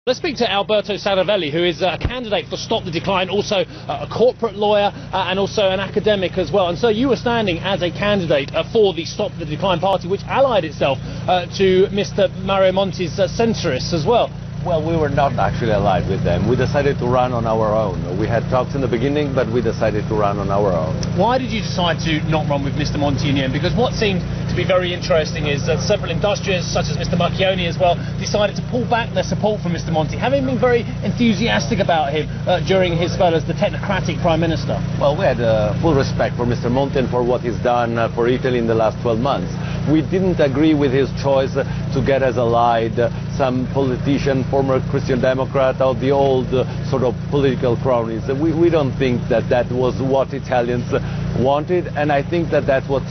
Let's speak to Alberto Saravelli, who is a candidate for Stop the Decline, also a corporate lawyer and also an academic as well. And so you were standing as a candidate for the Stop the Decline party, which allied itself to Mr. Mario Monti's centrists as well. Well, we were not actually allied with them. We decided to run on our own. We had talks in the beginning, but we decided to run on our own. Why did you decide to not run with Mr. Monti in the end? Because what seemed to be very interesting is that several industrialists, such as Mr. Marchioni as well, decided to pull back their support for Mr. Monti, having been very enthusiastic about him during his spell as the technocratic Prime Minister. Well, we had full respect for Mr. Monti and for what he's done for Italy in the last 12 months. We didn't agree with his choice to get as allied some politician, former Christian Democrat, or the old sort of political cronies. We don't think that that was what Italians wanted, and I think that that's what's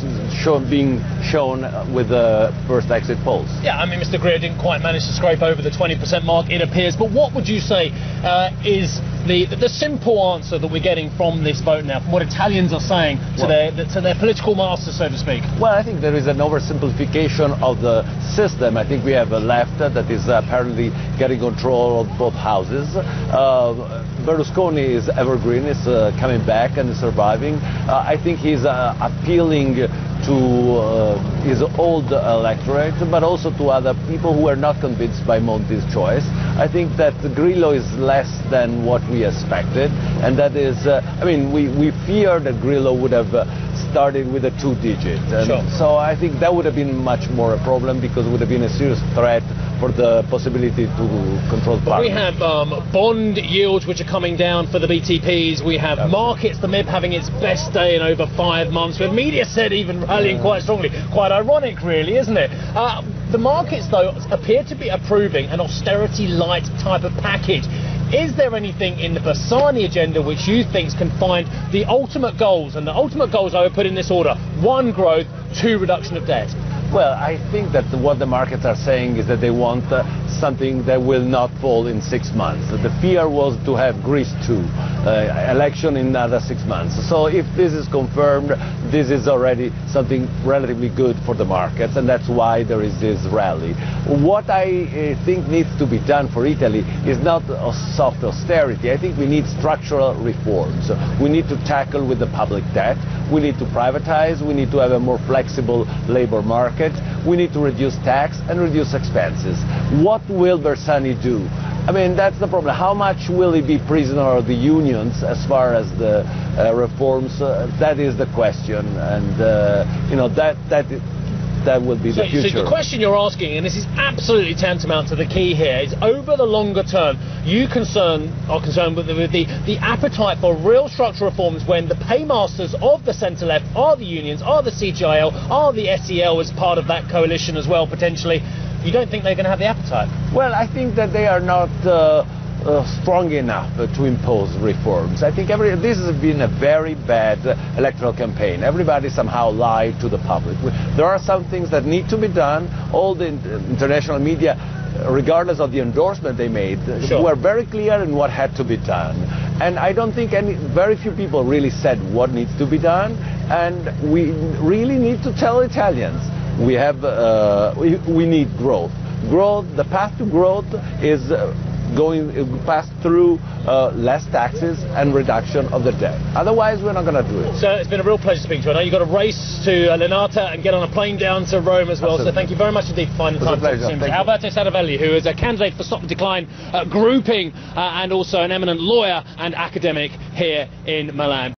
being shown with the first exit polls. Yeah, I mean, Mr. Greer didn't quite manage to scrape over the 20% mark, it appears, but what would you say is the simple answer that we're getting from this vote now, from what Italians are saying to their political masters, so to speak? Well, I think there is an oversimplification of the system. I think we have a left that is apparently getting control of both houses. Berlusconi is evergreen, is coming back and surviving. I think he's appealing to his old electorate, but also to other people who are not convinced by Monti's choice. I think that Grillo is less than what we expected, and that is, I mean, we feared that Grillo would have started with a two-digit. Sure. So I think that would have been much more a problem, because it would have been a serious threat for the possibility to control parliament. We have bond yields which are coming down for the BTPs. We have markets, the MIB having its best day in over 5 months, with media said even rallying quite strongly. Quite ironic, really, isn't it? The markets, though, appear to be approving an austerity-light type of package. Is there anything in the Bersani agenda which you think can find the ultimate goals? And the ultimate goals I would put in this order: 1, growth; 2, reduction of debt. Well, I think that what the markets are saying is that they want something that will not fall in 6 months. The fear was to have Greece 2, election in another 6 months. So if this is confirmed, this is already something relatively good for the markets, and that's why there is this rally. What I think needs to be done for Italy is not a soft austerity. I think we need structural reforms. We need to tackle with the public debt. We need to privatize. We need to have a more flexible labor market. We need to reduce tax and reduce expenses. What will Bersani do? I mean, that's the problem. How much will he be prisoner of the unions as far as the reforms? That is the question, and you know, that will be the future. So the question you're asking, and this is absolutely tantamount to the key here, is over the longer term, you are concerned with the appetite for real structural reforms when the paymasters of the centre-left are the unions, are the CGIL, are the SEL as part of that coalition as well, potentially. You don't think they're going to have the appetite? Well, I think that they are not strong enough to impose reforms. I think this has been a very bad electoral campaign. Everybody somehow lied to the public. There are some things that need to be done. All the international media, regardless of the endorsement they made, were very clear in what had to be done. And I don't think very few people really said what needs to be done. And we really need to tell Italians we need growth. The path to growth is pass through less taxes and reduction of the debt. Otherwise, we're not going to do it. So it's been a real pleasure speaking to you. I know you've got to race to Lenata and get on a plane down to Rome as well. Absolutely. So thank you very much indeed for finding the time to talk to me. Alberto Saravelli, who is a candidate for Stop the Decline grouping and also an eminent lawyer and academic here in Milan.